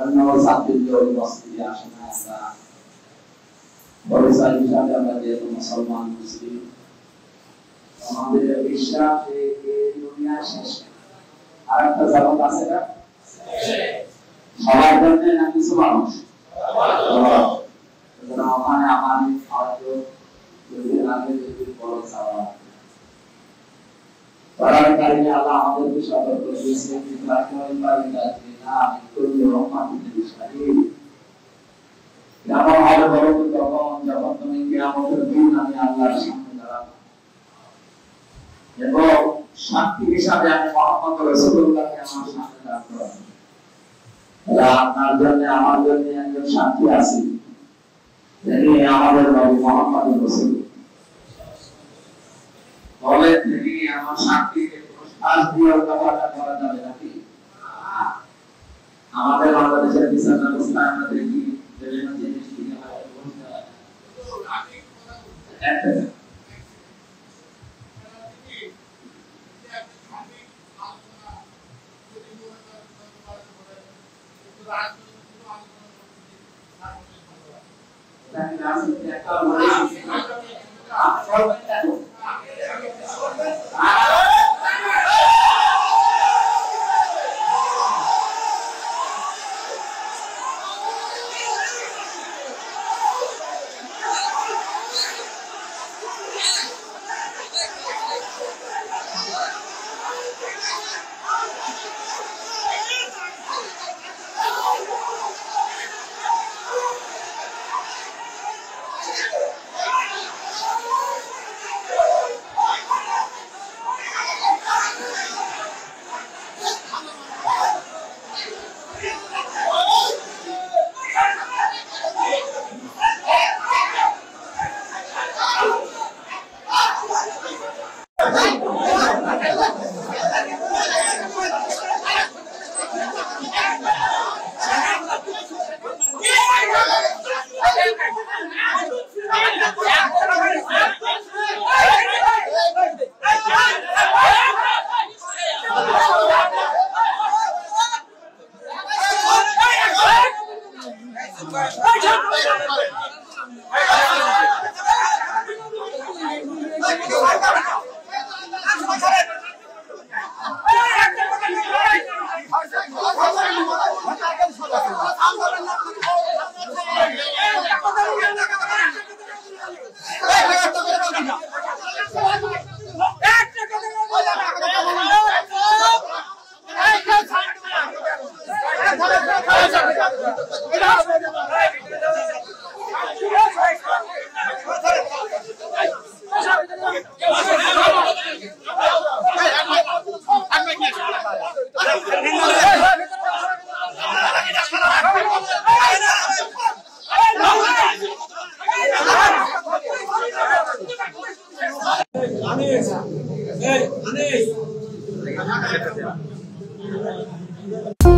অন্য জাতির উপস্থিতি আসে না। আমরা পরিচয় হিসাবে আমরা যেহেতু মুসলমান মুসলিম, আমাদের বিশ্বাস এই দুনিয়া শেষ, আর একটা জগৎ আছে না সবার জন্য না কিছু মানুষ ওখানে আমার হয়তো যদি আগে যদি বড় চাওয়া পড়ার কারণে আল্লাহ আমাদেরকে সতর্ক করেছে যখন হবে বড় তখন যখন তুমি কিয়ামতের দিন আমি আল্লাহর সামনে দাঁড়াবো এবং সাক্ষী হিসাবে আমি মুহাম্মদ রাসূলুল্লাহকে আমার সামনে রাখবো। আপনার জন্য আমার জন্য একজন সাক্ষী আছে, তিনি আমাদের নবী মুহাম্মদ রাসূল। বলে তিনি আমার সাক্ষীকে শ্বাস দিয়ে কথাটা করা যাবে নাকি? আমাদের বাংলাদেশের বিচার ব্যবস্থা আমরা দেখি বিভিন্ন জিনিস থেকে হয় Anis.